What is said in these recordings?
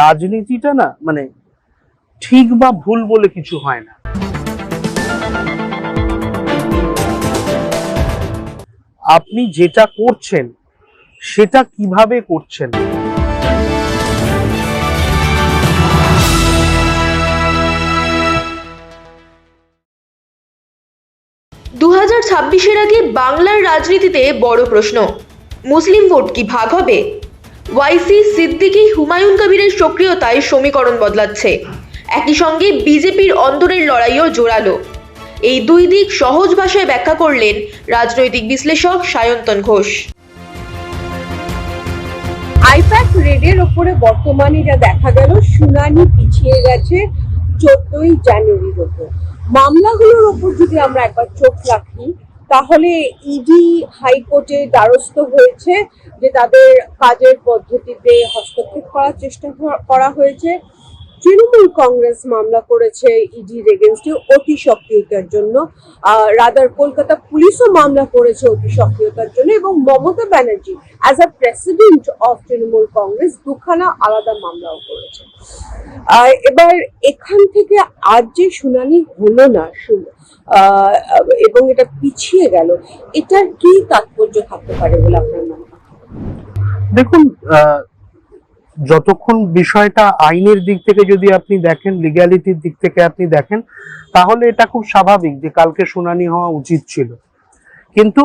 রাজনীতিটা না মানে ঠিক বা ভুল বলে কিছু হয় না। আপনি যেটা করছেন সেটা কিভাবে করছেন। 2026-এর আগে বাংলার রাজনীতিতে বড় প্রশ্ন, মুসলিম ভোট কি ভাগ হবে? ওয়াইসি, সিদ্দিকী, হুমায়ুন কবিরের সক্রিয়তায় সমীকরণ বদলাচ্ছে। একই সঙ্গে বিজেপির অন্দরের লড়াইও জোরালো। এই দুই দিক সহজ ভাষায় ব্যাখ্যা করলেন রাজনৈতিক বিশ্লেষক সায়ন্তন ঘোষ। আইপ্যাক রেডের ওপরে বর্তমানে যা দেখা গেল, শুনানি পিছিয়ে গেছে 14ই জানুয়ারির ওপর। মামলাগুলোর ওপর যদি আমরা একবার চোখ রাখি, তাহলে ইডি হাইকোর্টে দ্বারস্থ হয়েছে যে তাদের কাজের পদ্ধতিতে হস্তক্ষেপ করার চেষ্টা করা হয়েছে। তৃণমূল কংগ্রেস মামলা করেছে ইডির এগেনস্টে অতি সক্রিয়তার জন্য, রাদার কলকাতা পুলিশও মামলা করেছে অতি সক্রিয়তার জন্য, এবং Mamata Banerjee as a president of Trinamool Congress দুখানা আলাদা মামলাও করেছে। এবার এখান থেকে আজ যে শুনানি হলো না এবং এটা পিছিয়ে গেল, এটার কি তাৎপর্য থাকতে পারে বলে আপনার মনে হয়? দেখুন, যতক্ষণ বিষয়টা আইনের দিক থেকে যদি আপনি দেখেন, লিগ্যালিটির দিক থেকে আপনি দেখেন, তাহলে এটা খুব স্বাভাবিক যে কালকে শুনানি হওয়া উচিত ছিল। কিন্তু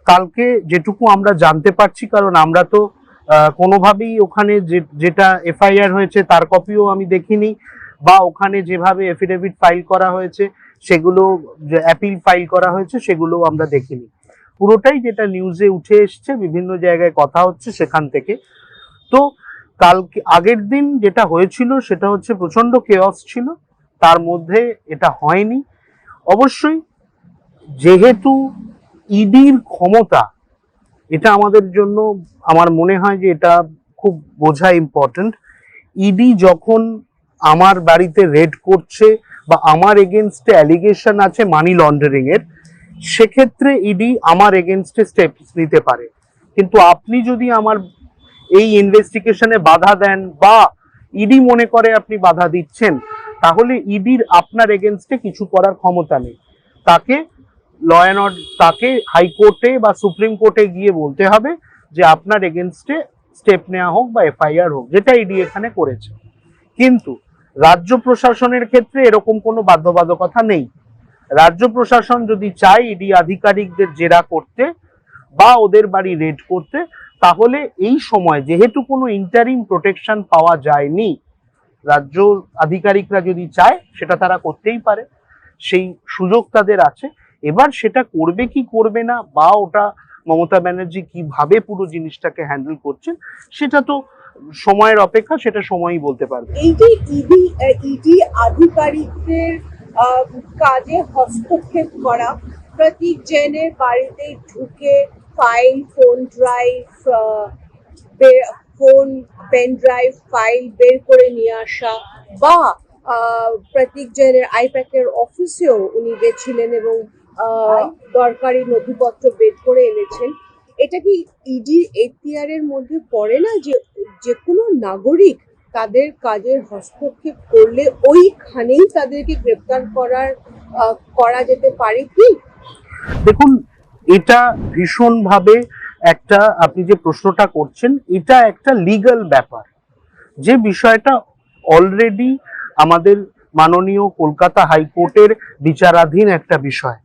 কালকে যেটুকু আমরা জানতে পারছি, কারণ আমরা তো কোনোভাবেই ওখানে যেটা এফআইআর হয়েছে তার কপিও আমি দেখিনি, বা ওখানে যেভাবে এফিডেভিট ফাইল করা হয়েছে সেগুলো, অ্যাপিল ফাইল করা হয়েছে সেগুলো আমরা দেখিনি। পুরোটাই যেটা নিউজে উঠে এসছে, বিভিন্ন জায়গায় কথা হচ্ছে সেখান থেকে। তো কালকে আগের দিন যেটা হয়েছিল সেটা হচ্ছে প্রচন্ড কেওয়াস ছিল, তার মধ্যে এটা হয়নি। অবশ্যই যেহেতু ইডির ক্ষমতা, এটা আমাদের জন্য আমার মনে হয় যে এটা খুব বোঝা ইম্পর্টেন্ট। ইডি যখন আমার বাড়িতে রেড করছে বা আমার এগেনস্টে অ্যালিগেশন আছে মানি লন্ডারিং এর, সেক্ষেত্রে ইডি আমার এগেনস্টে স্টেপস নিতে পারে। কিন্তু আপনি যদি আমার এই ইনভেস্টিগেশনে বাধা দেন বা ইডি মনে করে আপনি বাধা দিচ্ছেন, তাহলে ইডির আপনার এগেনস্টে কিছু করার ক্ষমতা নেই। তাকে ল অ্যান্ড অর্ডার, তাকে হাইকোর্টে বা সুপ্রিম কোর্টে গিয়ে বলতে হবে যে আপনার এগেনস্টে স্টেপ নেওয়া হোক বা এফআইআর হোক, যেটা ইডি এখানে করেছে। কিন্তু রাজ্য প্রশাসনের ক্ষেত্রে এরকম কোনো বাধ্যবাধকতা নেই। রাজ্য প্রশাসন যদি চায় ইডি আধিকারিকদের জেরা করতে বা ওদের বাড়ি রেড করতে, তাহলে এই সময় যেহেতু কোনো ইন্টারিম প্রোটেকশন পাওয়া যায়নি, রাজ্য আধিকারিকরা যদি চায় সেটা তারা করতেই পারে, সেই সুযোগ তাদের আছে। এবার সেটা করবে কি করবে না, বা ওটা মমতা ব্যানার্জি কিভাবে পুরো জিনিসটাকে হ্যান্ডেল করছেন, সেটা তো সময়ের অপেক্ষা, সেটা সময়ই বলতে পারবে। এই যে ইডি আধিকারিকদের কাজে হস্তক্ষেপ করা, প্রতীক জৈনের বাড়িতে ঢুকে ফাইল, পেন ড্রাইভ ফাইল বের করে নিয়ে আসা, বা প্রতীক জৈনের আইপ্যাকের অফিসেও উনি গেছিলেন এবং দরকারি নথিপত্র বের করে এনেছেন, এটা কি ইডির এখতিয়ার এর মধ্যে পড়ে না যে কোনো নাগরিক তাদের কাজের হস্তক্ষেপ করলে ওইখানেই তাদেরকে গ্রেপ্তার করা যেতে পারে কি? দেখুন, এটা ভীষণভাবে একটা, আপনি যে প্রশ্নটা করছেন এটা একটা লিগ্যাল ব্যাপার, যে বিষয়টা অলরেডি আমাদের মাননীয় কলকাতা হাইকোর্টের বিচারাধীন একটা বিষয়।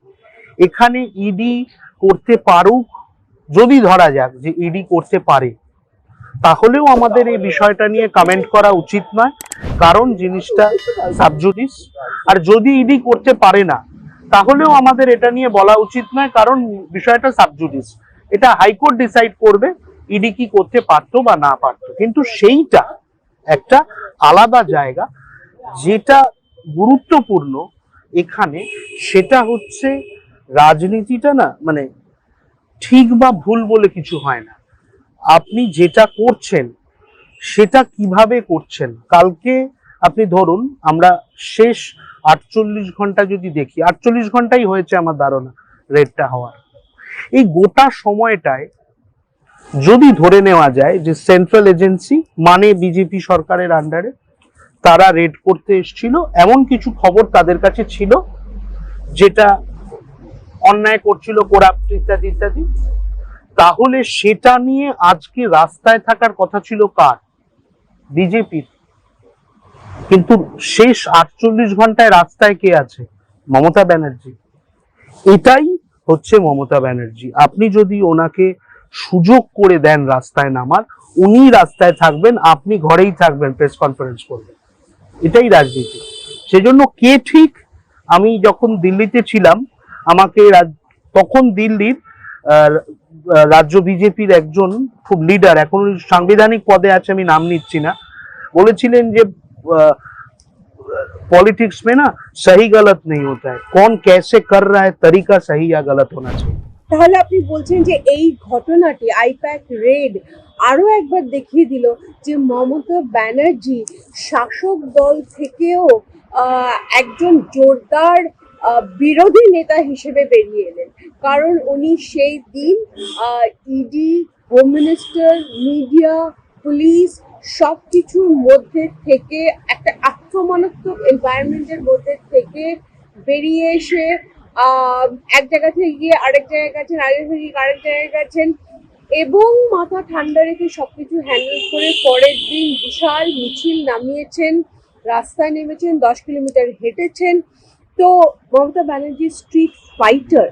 এখানে ইডি করতে পারুক, যদি ধরা যাক যে ইডি করতে পারে, তাহলেও আমাদের এই বিষয়টা নিয়ে কমেন্ট করা উচিত নয়, কারণ জিনিসটা সাবজুডিস। আর যদি ইডি করতে পারে না, তাহলেও আমাদের এটা নিয়ে বলা উচিত নয়, কারণ বিষয়টা সাবজুডিস। এটা হাইকোর্ট ডিসাইড করবে ইডি কি করতে পারতো বা না পারতো। কিন্তু সেইটা একটা আলাদা জায়গা। যেটা গুরুত্বপূর্ণ এখানে সেটা হচ্ছে রাজনীতিটা না মানে ঠিক বা ভুল বলে কিছু হয় না। আপনি যেটা করছেন সেটা কিভাবে করছেন। কালকে আপনি ধরুন, আমরা শেষ 48 ঘন্টা যদি দেখি, 48 ঘন্টাই হয়েছে আমার ধারণা রেডটা হওয়ার। এই গোটা সময়টায় যদি ধরে নেওয়া যায় যে সেন্ট্রাল এজেন্সি মানে বিজেপি সরকারের আন্ডারে তারা রেড করতে এসেছিল, এমন কিছু খবর তাদের কাছে ছিল যেটা অন্যায় করছিল, করাপ্ট ইত্যাদি ইত্যাদি, তাহলে সেটা নিয়ে আজকে রাস্তায় থাকার কথা ছিল কার? বিজেপির। কিন্তু শেষ 48 ঘন্টায় রাস্তায় কে আছে? মমতা ব্যানার্জি। এটাই হচ্ছে মমতা ব্যানার্জি। আপনি যদি ওনাকে সুযোগ করে দেন রাস্তায় নামার, উনি রাস্তায় থাকবেন, আপনি ঘরেই থাকবেন, প্রেস কনফারেন্স করবেন। এটাই রাজনীতি। সেজন্য কে ঠিক, আমি যখন দিল্লিতে ছিলাম, আমাকে তখন দিল্লির রাজ্য বিজেপির একজন খুব লিডার, এখন সাংবিধানিক পদে আছে, আমি নাম নিচ্ছি না, বলেছিলেন যে पॉलिटिक्स में ना सही गलत नहीं होता है, कौन कैसे कर रहा है तरीका सही या गलत होना चाहिए। তাহলে আপনি বলছেন যে এই ঘটনাটি আইপ্যাক রেড আরো একবার দেখিয়ে দিল যে মমতা ব্যানার্জি শাসক দল থেকেও একজন জোরদার বিরোধী নেতা হিসেবে বেরিয়ে এলেন, কারণ উনি সেই দিন ED, home minister, media, police সব কিছুর মধ্যে থেকে একটা আক্রমণাত্মক এনভায়রনমেন্টের মধ্যে থেকে বেরিয়ে এসে এক জায়গা থেকে গিয়ে আরেক জায়গায় গেছেন, আরেক থেকে গিয়ে আরেক জায়গায় গেছেন এবং মাথা ঠান্ডা রেখে সবকিছু হ্যান্ডেল করে পরের দিন বিশাল মিছিল নামিয়েছেন, রাস্তায় নেমেছেন, 10 কিলোমিটার হেঁটেছেন। তো মমতা ব্যানার্জি স্ট্রিট ফাইটার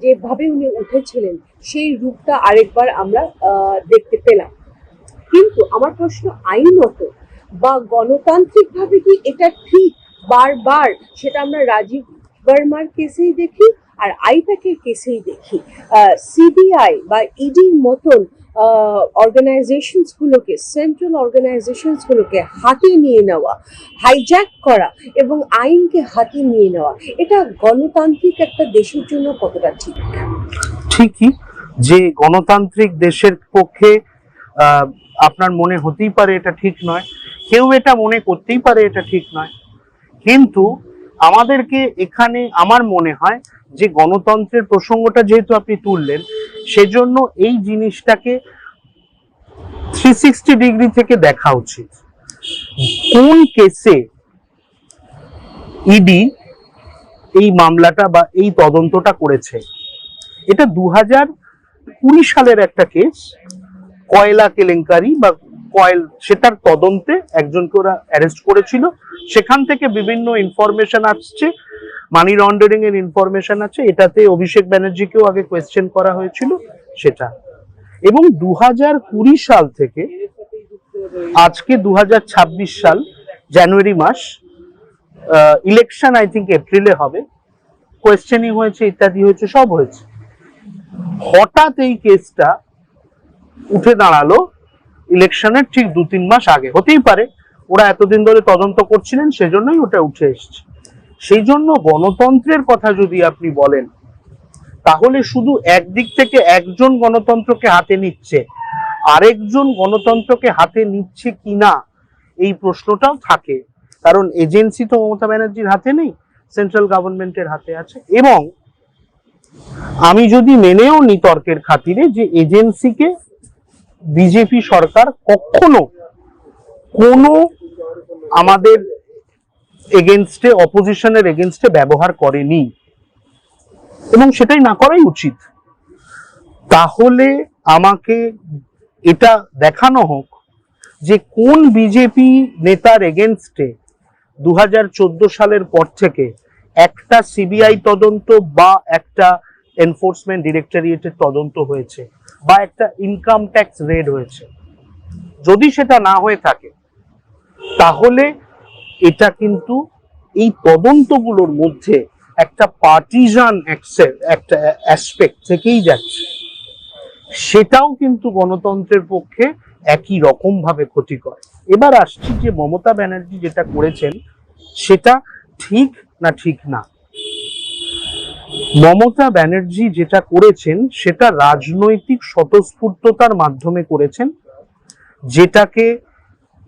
যেভাবে উনি উঠেছিলেন সেই রূপটা আরেকবার আমরা দেখতে পেলাম। কিন্তু আমার প্রশ্ন, আইনত বা গণতান্ত্রিকভাবে কি এটা ঠিক? বারবার সেটা আমরা রাজীব বর্মার কেসেই দেখি আর আইপ্যাকের কেসেই দেখি, সিবিআই বা ইডির মতন অর্গানাইজেশনস গুলোকে, সেন্ট্রাল অর্গানাইজেশনস গুলোকে হাতে নিয়ে নেওয়া, হাইজ্যাক করা এবং আইনকে হাতে নিয়ে নেওয়া, এটা গণতান্ত্রিক একটা দেশের জন্য কতটা ঠিক? ঠিকই যে গণতান্ত্রিক দেশের পক্ষে আপনার মনে হতেই পারে এটা ঠিক নয়, কেউ এটা মনে করতেই পারে এটা ঠিক নয়, কিন্তু আমাদেরকে এখানে আমার মনে হয় যে গণতন্ত্রের প্রসঙ্গটা যেহেতু আপনি তুললেন, সেজন্য এই জিনিসটাকে 360 ডিগ্রি থেকে দেখা উচিত। কোন কেসে ইডি এই মামলাটা বা এই তদন্তটা করেছে? এটা 2020 সালের একটা কেস, কয়লা কেলেঙ্কারি বা সেটার তদন্তে একজনকে ওরা অ্যারেস্ট করেছিল, সেখান থেকে বিভিন্ন ইনফরমেশন আসছে, মানি লন্ডারিং এর ইনফরমেশন আছে, এটাতে অভিষেক ব্যানার্জিকেও আগে কোয়েশ্চেন করা হয়েছিল সেটা, এবং 2020 সাল থেকে আজকে 2026 সাল জানুয়ারি মাস, ইলেকশন আই থিঙ্ক এপ্রিলে হবে, কোয়েশ্চেনিং হয়েছে, ইত্যাদি হয়েছে, সব হয়েছে। হঠাৎ এই কেসটা উঠে দাঁড়ালো ইলেকশনের ঠিক 2-3 মাস আগে। হতেই পারে ওরা এতদিন ধরে তদন্ত করছিলেন, সেজন্যই ওটা উঠে এসছে। সেই জন্য গণতন্ত্রের কথা যদি আপনি বলেন, তাহলে শুধু একদিক থেকে একজন গণতন্ত্রকে হাতে নিচ্ছে, আরেকজন গণতন্ত্রকে হাতে নিচ্ছে কিনা এই প্রশ্নটাও থাকে, কারণ এজেন্সি তো মমতা ব্যানার্জির হাতে নেই, সেন্ট্রাল গভর্নমেন্টের হাতে আছে। এবং আমি যদি মেনেও নি তর্কের খাতিরে যে এজেন্সিকে বিজেপি সরকার কখনো কোনো আমাদের এগেনস্টে, অপোজিশনের এগেনস্টে ব্যবহার করেনি এবং সেটাই না করাই উচিত, তাহলে আমাকে এটা দেখানো হোক যে কোন বিজেপি নেতার এগেনস্টে 2014 সালের পর থেকে একটা সিবিআই তদন্ত বা একটা এনফোর্সমেন্ট ডিরেক্টরেটের তদন্ত হয়েছে বা একটা ইনকাম ট্যাক্স রেড হয়েছে। যদি সেটা না হয়ে থাকে তাহলে এটা কিন্তু এই তদন্তগুলোর মধ্যে একটা পার্টিজান একটা অ্যাসপেক্ট থেকেই যাচ্ছে, সেটাও কিন্তু গণতন্ত্রের পক্ষে একই রকম ভাবে ক্ষতিকর। এবার আসছি যে মমতা ব্যানার্জি যেটা করেছেন সেটা ঠিক না ঠিক না। মমতা ব্যানার্জি যেটা করেছেন সেটা রাজনৈতিক স্বতঃস্ফূর্ততার মাধ্যমে করেছেন, যেটাকে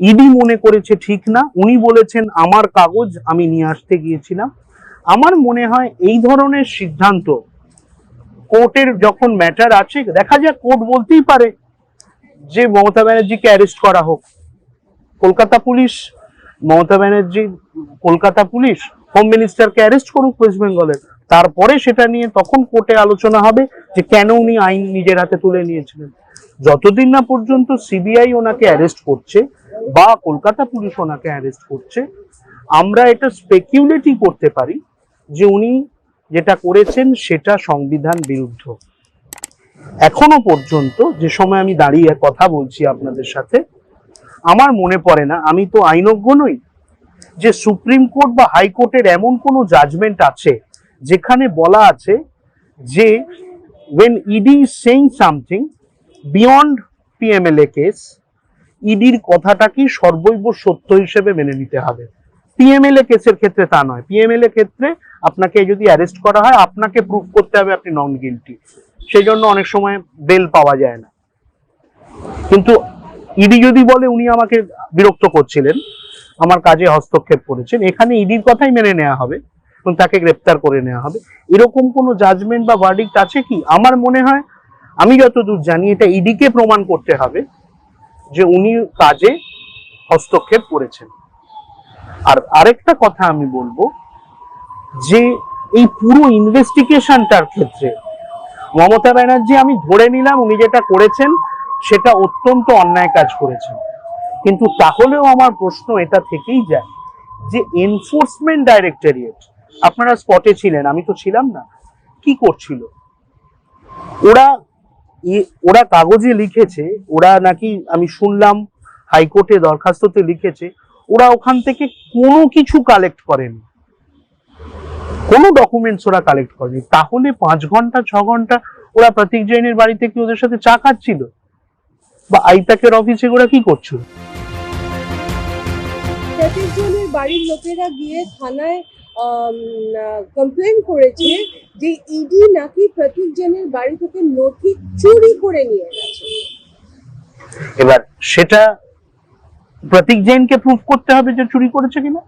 ইডি মনে করেছে ঠিক না। উনি বলেছেন আমার কাগজ আমি নিয়ে আসতে গিয়েছিলাম। আমার মনে হয় এই ধরনের সিদ্ধান্ত কোর্টের যখন ম্যাটার আছে, দেখা যাক, কোর্ট বলতেই পারে যে মমতা ব্যানার্জিকে অ্যারেস্ট করা হোক। Kolkata police, Mamata Banerjee, Kolkata police home মিনিস্টারকে অ্যারেস্ট করুক ওয়েস্ট বেঙ্গলের, তারপরে সেটা নিয়ে তখন কোর্টে আলোচনা হবে যে কেন উনি আইন নিজের হাতে তুলে নিয়েছিলেন। যতদিন না পর্যন্ত সিবিআই ওনাকে অ্যারেস্ট করছে বা কলকাতা পুলিশ ওনাকে অ্যারেস্ট করছে, আমরা এটা স্পেকিউলেটই করতে পারি যে উনি যেটা করেছেন সেটা সংবিধান বিরুদ্ধ। এখনো পর্যন্ত যে সময় আমি দাঁড়িয়ে কথা বলছি আপনাদের সাথে, আমার মনে পড়ে না, আমি তো আইনজ্ঞ নই, যে সুপ্রিম কোর্ট বা হাইকোর্টের এমন কোনো জাজমেন্ট আছে যেখানে বলা আছে যে when ED is saying something beyond PMLA case, ইডির কথাটাকে সর্বৈব সত্য হিসেবে মেনে নিতে হবে। পিএমএলএ কেসের ক্ষেত্রে তা নয়। পিএমএলএ ক্ষেত্রে আপনাকে যদি অ্যারেস্ট করা হয়, আপনাকে প্রুভ করতে হবে আপনি নন গিলটি, সেই জন্য অনেক সময় বেল পাওয়া যায় না। কিন্তু ইডি যদি বলে উনি আমাকে বিরক্ত করছিলেন, আমার কাজে হস্তক্ষেপ করেছেন, এখানে ইডির কথাই মেনে নেওয়া হবে এবং তাকে গ্রেপ্তার করে নেওয়া হবে। এরকম কোনো জাজমেন্ট বা ভার্ডিক্ট আছে কি? আমার মনে হয়, আমি যতদূর জানি, এটা ইডিকে প্রমাণ করতে হবে যে উনি কাজে হস্তক্ষেপ করেছেন। আর আরেকটা কথা আমি বলবো যে এই পুরো ইনভেস্টিগেশনটার ক্ষেত্রে মমতা ব্যানার্জি, আমি ধরে নিলাম উনি যেটা করেছেন সেটা অত্যন্ত অন্যায় কাজ করেছেন, কিন্তু তাহলেও আমার প্রশ্ন এটা থেকেই যায় যে এনফোর্সমেন্ট ডাইরেক্টরেট, আপনারা স্পটে ছিলেন, আমি তো ছিলাম না, কি করছিল? ওরা কাগজে লিখেছে, ওরা নাকি আমি শুনলাম হাইকোর্টে দরখাস্ততে লিখেছে ওরা ওখান থেকে কোনো কিছু কালেক্ট করেনি, কোনো ডকুমেন্টস ওরা কালেক্ট করেনি। তাহলে 5 ঘন্টা 6 ঘন্টা ওরা প্রতীক জৈনের বাড়িতে কি ওদের সাথে চা খাচ্ছিল? বা আইপ্যাকের অফিসে ওরা কি করছিল? প্রতীক জৈনের বাড়ির লোকেরা গিয়ে থানায় কমপ্লেন করেছে যে ইডি নাকি প্রতীক জৈনের বাড়ি থেকে নথি চুরি করে নিয়ে গেছে। এবার সেটা প্রতীক জৈনকে প্রুফ করতে হবে যে চুরি করেছে কিনা।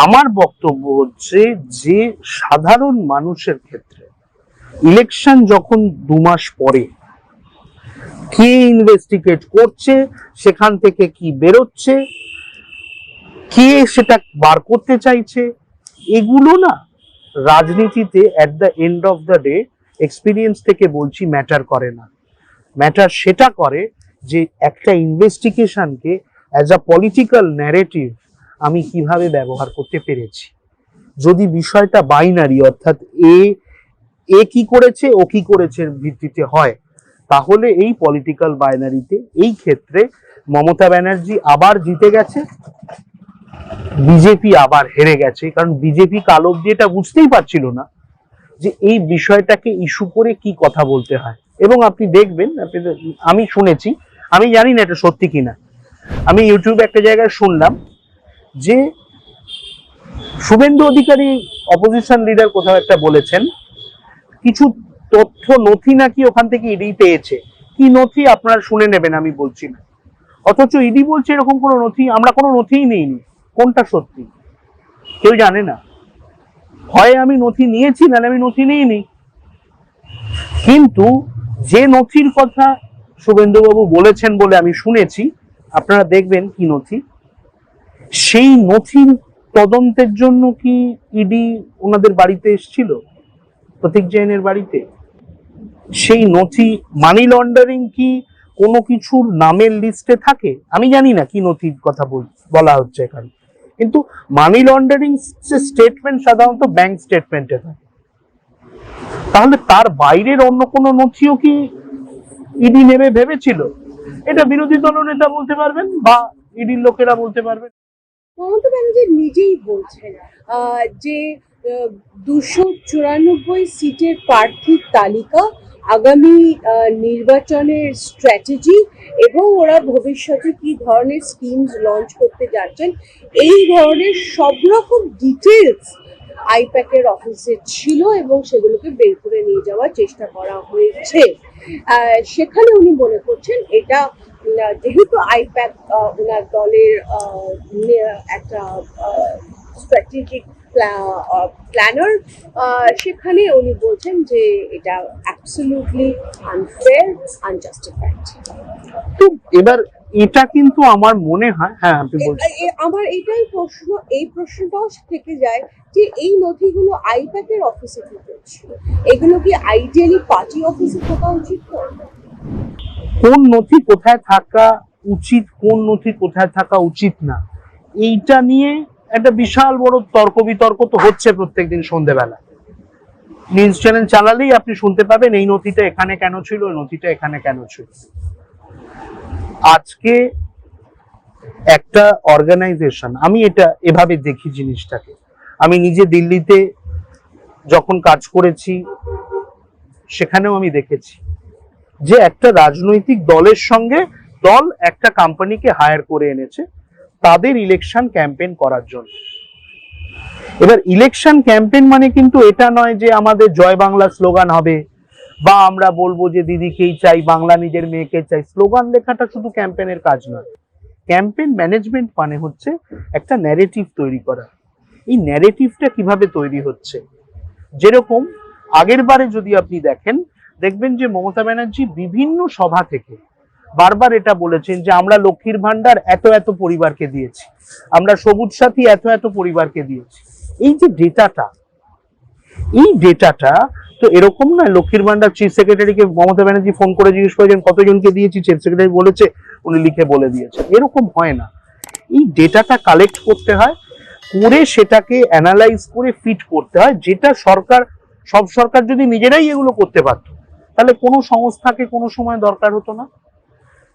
আমার বক্তব্য হচ্ছে যে সাধারণ মানুষের ক্ষেত্রে ইলেকশন যখন 2 মাস পরে, কে ইনভেস্টিগেট করছে, সেখান থেকে কি বেরোচ্ছে, কে সেটা বার করতে চাইছে, এগুলো না রাজনীতিতে at the end of the day, experience থেকে বলছি, ম্যাটার করে না। ম্যাটার সেটা করে যে একটা ইনভেস্টিগেশনকে অ্যাজ আ পলিটিক্যাল ন্যারেটিভ আমি কিভাবে ব্যবহার করতে পেরেছি। যদি বিষয়টা বাইনারি, অর্থাৎ এ কি করেছে ও কি করেছে ভিত্তিতে হয়, তাহলে এই পলিটিক্যাল বাইনারিতে এই ক্ষেত্রে মমতা ব্যানার্জি আবার জিতে গেছে, বিজেপি আবার হেরে গেছে। কারণ বিজেপি কাল অবধি এটা বুঝতেই পারছিল না যে এই বিষয়টাকে ইস্যু করে কি কথা বলতে হয়। এবং আপনি দেখবেন, আমি শুনেছি, আমি জানি না এটা সত্যি কিনা, আমি ইউটিউবে একটা জায়গায় শুনলাম যে শুভেন্দু অধিকারী অপোজিশন লিডার কোথাও একটা বলেছেন কিছু তথ্য নথি নাকি ওখান থেকে ইডি পেয়েছে। কি নথি আপনারা শুনে নেবেন, আমি বলছি না। অথচ ইডি বলছে এরকম কোনো নথি, আমরা কোনো নথিই নেইনি। কোনটা সত্যি কেউ জানে না। হয় আমি নথি নিয়েছি, না আমি নথি নিইনি। কিন্তু যে নথির কথা শুভেন্দুবাবু বলেছেন বলে আমি শুনেছি, আপনারা দেখবেন কি নথি, সেই নথির তদন্তের জন্য কি ইডি ওনাদের বাড়িতে এসেছিল, প্রতীক জৈনের বাড়িতে? সেই নথি মানি লন্ডারিং কি কোনো কিছুর নামের লিস্টে থাকে? আমি জানি না কি নথির কথা বলা হচ্ছে এখানে, কিন্তু মানি লন্ডারিং স্টেটমেন্ট সাধারণত ব্যাংক স্টেটমেন্টে থাকে। তাহলে তার বাইরের অন্য কোনো নথিও কি ইডি নেবে ভেবেছিল? এটা বিরোধী দলনেতা বলতে পারবেন বা ইডির লোকেরা বলতে পারবেন। মমতা ব্যানার্জি নিজেই বলছেন যে 294 সিটের প্রার্থীর তালিকা, আগামী নির্বাচনের স্ট্র্যাটেজি এবং ওরা ভবিষ্যতে কি ধরনের স্কিমস লঞ্চ করতে যাচ্ছেন, এই ধরনের সব রকম ডিটেলস আইপ্যাকের অফিসে ছিল এবং সেগুলোকে বের করে নিয়ে যাওয়ার চেষ্টা করা হয়েছে। সেখানে উনি মনে করছেন এটা যেহেতু আইপ্যাক ওনার দলের একটা স্ট্র্যাটেজিক প্ল্যানার, সেখানে উনি বলছেন যে এটা অ্যাবসলিউটলি আনফেয়ার, আনজাস্টিফাইড। তো এবার এটা কিন্তু আমার মনে হয়, হ্যাঁ আপনি বলছেন। আমার এটাই প্রশ্ন, এই প্রশ্নটাও থেকে যায় যে এই নথিগুলো আইপ্যাকের অফিসে কি করছিল, এগুলো কি আইডিয়ালি পার্টি অফিসে থাকা উচিত নয়? কোন নথি কোথায় থাকা উচিত, কোন নথি কোথায় থাকা উচিত না, এইটা নিয়ে একটা বিশাল বড় তর্ক বিতর্ক তো হচ্ছে প্রত্যেকদিন সন্ধ্যেবেলা। নিউজ চ্যানেল চালালেই আপনি শুনতে পাবেন এই নথিটা এখানে কেন ছিল, ওই নথিটা এখানে কেন ছিল। আজকে একটা অর্গানাইজেশন, আমি এটা এভাবে দেখি জিনিসটাকে, আমি নিজে দিল্লিতে যখন কাজ করেছি সেখানেও আমি দেখেছি যে একটা রাজনৈতিক দলের সঙ্গে দল একটা কোম্পানিকে হায়ার করে এনেছে তাদের ইলেকশন ক্যাম্পেইন করার জন্য। এবার ইলেকশন ক্যাম্পেইন মানে কিন্তু এটা নয় যে আমাদের জয় বাংলা স্লোগান হবে বা আমরা বলবো যে দিদিকেই চাই, বাংলা নিজের মেয়েকে চাই। স্লোগান লেখাটা শুধু ক্যাম্পেইনের কাজ নয়। ক্যাম্পেইন ম্যানেজমেন্ট মানে হচ্ছে একটা ন্যারেটিভ তৈরি করা। এই ন্যারেটিভটা কিভাবে তৈরি হচ্ছে, যেরকম আগের বারে যদি আপনি দেখবেন যে মমতা ব্যানার্জি বিভিন্ন সভা থেকে বারবার এটা বলেছেন যে আমরা লক্ষ্মীর ভান্ডার এত এত পরিবারকে দিয়েছি, আমরা সবুজ সাথী এত এত পরিবারকে দিয়েছি। এই যে ডেটাটা, এই ডেটাটা তো এরকম নয় লক্ষ্মীর ভান্ডার চিফ সেক্রেটারিকে মমতা ব্যানার্জি ফোন করে জিজ্ঞেস করেছেন কতজনকে দিয়েছি, চিফ সেক্রেটারি বলেছে, উনি লিখে বলে দিয়েছেন, এরকম হয় না। এই ডেটাটা কালেক্ট করতে হয়, করে সেটাকে অ্যানালাইজ করে ফিট করতে হয়, যেটা সরকার, সব সরকার যদি নিজেরাই এগুলো করতে পারত তাহলে কোনো সংস্থাকে কোনো সময় দরকার হতো না।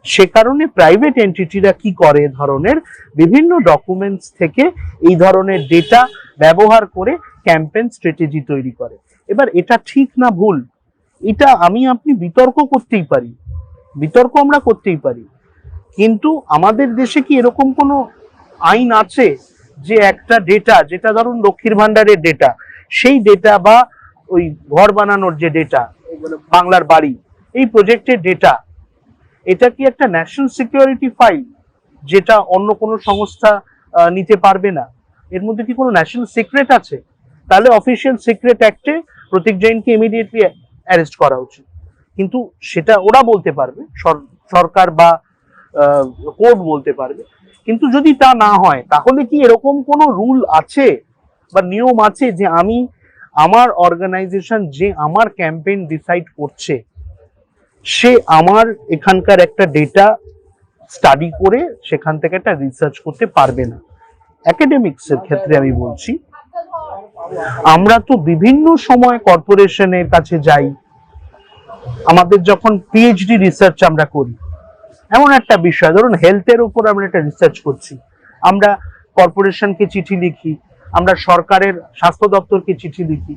সে কারণে প্রাইভেট এন্টিটিরা কি করে, ধরনের বিভিন্ন ডকুমেন্টস থেকে এই ধরনের ডেটা ব্যবহার করে ক্যাম্পেইন স্ট্র্যাটেজি তৈরি করে। এবার এটা ঠিক না ভুল, এটা আমি আপনি বিতর্ক করতেই পারি, বিতর্ক আমরা করতেই পারি, কিন্তু আমাদের দেশে কি এরকম কোনো আইন আছে যে একটা ডেটা, যেটা ধরুন লক্ষ্মীর ভান্ডারের ডেটা, সেই ডেটা বা ওই ঘর বানানোর যে ডেটা, বাংলার বাড়ি, এই প্রজেক্টের ডেটা, এটা কি একটা ন্যাশনাল সিকিউরিটি ফাইল যেটা অন্য কোনো সংস্থা নিতে পারবে না? এর মধ্যে কি কোনো ন্যাশনাল সিক্রেট আছে? তাহলে অফিসিয়াল সিক্রেট অ্যাক্টে প্রতীক জৈনকে ইমিডিয়েটলি অ্যারেস্ট করা উচিত। কিন্তু সেটা ওরা বলতে পারবে, সরকার বা কোর্ট বলতে পারবে। কিন্তু যদি তা না হয় তাহলে কি এরকম কোনো রুল আছে বা নিয়ম আছে যে আমি আমার অর্গানাইজেশন যে আমার ক্যাম্পেইন ডিসাইড করছে সে আমার এখানকার একটা ডেটা স্টাডি করে সেখান থেকে একটা রিসার্চ করতে পারবে না? একাডেমিক্সের ক্ষেত্রে আমি বলছি, আমরা তো বিভিন্ন সময় কর্পোরেশনের কাছে যাই, আমাদের যখন পিএইচডি রিসার্চ আমরা করি, এমন একটা বিষয় ধরুন হেলথের উপর আমরা একটা রিসার্চ করছি, আমরা কর্পোরেশনকে চিঠি লিখি, আমরা সরকারের স্বাস্থ্য দপ্তরকে চিঠি লিখি,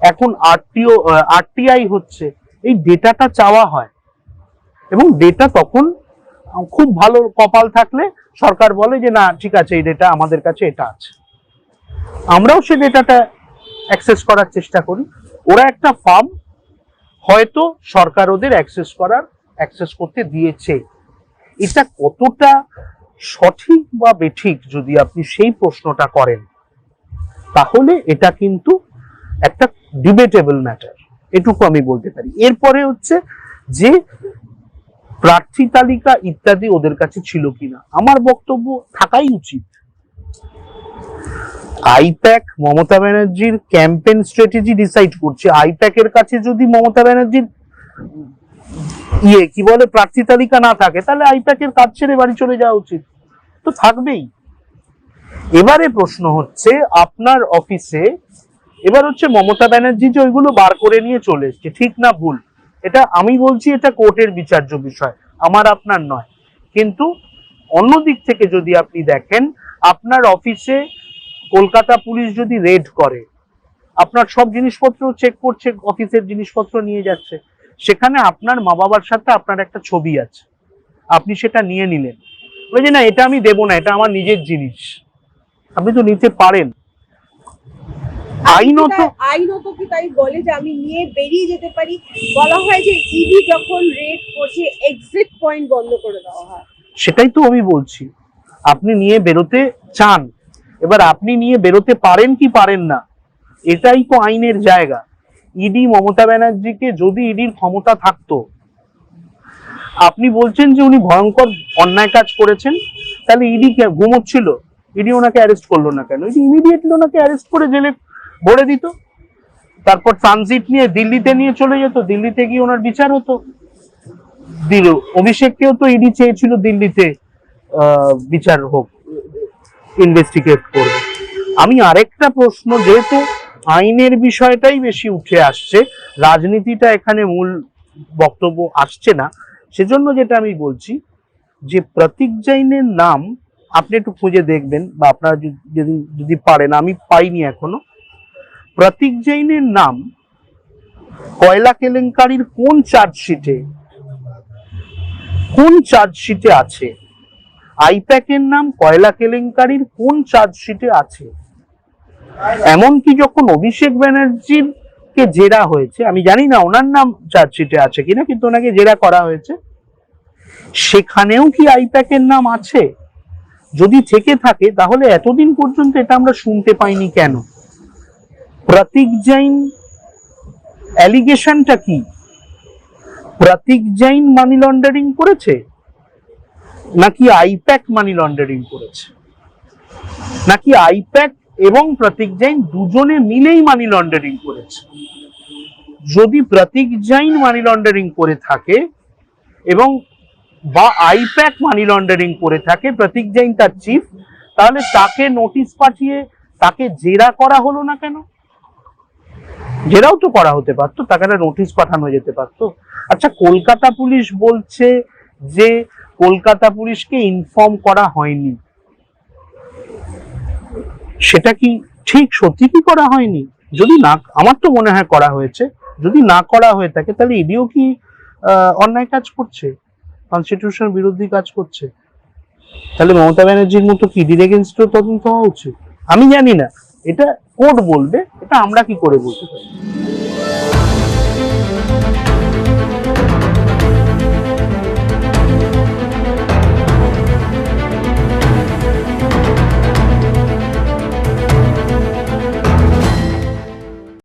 এখন আরটিআই হচ্ছে, এই ডেটাটা চাওয়া হয় এবং ডেটা তখন খুব ভালো কপাল থাকলে সরকার বলে যে না ঠিক আছে এই ডেটা আমাদের কাছে এটা আছে, আমরাও সেই ডেটাটা অ্যাক্সেস করার চেষ্টা করি। ওরা একটা ফার্ম, হয়তো সরকার ওদের অ্যাক্সেস করতে দিয়েছে। এটা কতটা সঠিক বা বেঠিক যদি আপনি সেই প্রশ্নটা করেন তাহলে এটা কিন্তু একটা ডিবেটেবল ম্যাটার, এটুকু আমি বলতে পারি। এরপরে হচ্ছে যে প্রার্থী তালিকা ইত্যাদি ওদের কাছে ছিল কিনা, আমার বক্তব্য থাকাই উচিত। আইপ্যাক মমতা ব্যানার্জির ক্যাম্পেইন স্ট্র্যাটেজি ডিসাইড করছে, আইপ্যাকের কাছে যদি মমতা ব্যানার্জির কি বলে প্রার্থী তালিকা না থাকে তাহলে আইপ্যাকের কাজ ছেড়ে বাড়ি চলে যাওয়া উচিত, তো থাকবেই। এবারে প্রশ্ন হচ্ছে আপনার অফিসে, এবার হচ্ছে মমতা ব্যানার্জি যে ওইগুলো বার করে নিয়ে চলে এসছে, ঠিক না ভুল এটা আমি বলছি, এটা কোর্টের বিচার্য বিষয়, আমার আপনার নয়। কিন্তু অন্য দিক থেকে যদি আপনি দেখেন, আপনার অফিসে কলকাতা পুলিশ যদি রেড করে, আপনার সব জিনিসপত্র চেক করছে, অফিসের জিনিসপত্র নিয়ে যাচ্ছে, সেখানে আপনার মা বাবার সাথে আপনার একটা ছবি আছে, আপনি সেটা নিয়ে নিলেন, বলছে না এটা আমি দেবো না, এটা আমার নিজের জিনিস, আপনি তো নিতে পারেন। আইনত কি তাই বলে যে আমি নিয়ে বেরিয়ে যেতে পারি? বলা হয় যে ইডি যখন রেড করছে এক্সিট পয়েন্ট বন্ধ করে দেওয়া হয়। সেটাই তো আমি বলছি, আপনি নিয়ে বেরোতে চান, এবার আপনি নিয়ে বেরোতে পারেন কি পারেন না, এটাই তো আইনের জায়গা। ইডি মমতা ব্যানার্জিকে, যদি ইডির ক্ষমতা থাকতো, আপনি বলছেন যে উনি ভয়ঙ্কর অন্যায় কাজ করেছেন, তাহলে ইডি ঘুমোচ্ছিল? ইডি ওনাকে অ্যারেস্ট করলো না কেন? ইডি ইমিডিয়েটলি ওনাকে অ্যারেস্ট করে জেলে ভরে দিত, তারপর ট্রানজিট নিয়ে দিল্লিতে নিয়ে চলে যেত, দিল্লিতে গিয়ে ওনার বিচার হতো। দিল অভিষেককেও তো ইডি চেয়েছিল দিল্লিতে বিচার হোক, ইনভেস্টিগেট করবে। আমি আরেকটা প্রশ্ন, যেহেতু আইনের বিষয়টাই বেশি উঠে আসছে, রাজনীতিটা এখানে মূল বক্তব্য আসছে না, সেজন্য যেটা আমি বলছি যে প্রতীক জৈনের নাম আপনি একটু খুঁজে দেখবেন, বা আপনারা যদি পারেন, আমি পাইনি এখনো। প্রতীক জৈনের নাম কয়লা কেলেঙ্কারির কোন চার্জশিটে আছে? আইপ্যাকের নাম কয়লা কেলেঙ্কারির কোন চার্জশিটে আছে? এমনকি যখন অভিষেক ব্যানার্জির কে জেরা হয়েছে, আমি জানি না ওনার নাম চার্জশিটে আছে কিনা, কিন্তু ওনাকে জেরা করা হয়েছে, সেখানেও কি আইপ্যাকের নাম আছে? যদি থেকে থাকে তাহলে এতদিন পর্যন্ত এটা আমরা শুনতে পাইনি কেন? প্রতীক জৈন অ্যালিগেশনটা কি? প্রতীক জৈন মানি লন্ডারিং করেছে, নাকি আইপ্যাক মানি লন্ডারিং করেছে, নাকি আইপ্যাক এবং প্রতীক জৈন দুজনে মিলেই মানি লন্ডারিং করেছে? যদি প্রতীক জৈন মানি লন্ডারিং করে থাকে এবং বা আইপ্যাক মানি লন্ডারিং করে থাকে, প্রতীক জৈন তার চিফ, তাহলে তাকে নোটিশ পাঠিয়ে তাকে জেরা করা হলো না কেন? জেরাও তো করা হতে পারতো, তাকে একটা নোটিশ পাঠানো যেতে পারতো। আচ্ছা, কলকাতা পুলিশ বলছে যে কলকাতা পুলিশকে ইনফর্ম করা হয়নি, সেটা কি ঠিক? সত্যি কি করা হয়নি? যদি না, আমার তো মনে হয় করা হয়েছে। যদি না করা হয়ে থাকে, তাহলে ইডিও কি অন্যায় কাজ করছে, কনস্টিটিউশন বিরোধী কাজ করছে? তাহলে মমতা ব্যানার্জির মতো কি ইডির এগেইনস্টও তদন্ত হওয়া উচিত? আমি জানি না, এটা কোর্ট বলবে, এটা আমরা কি করে বলতে পারি?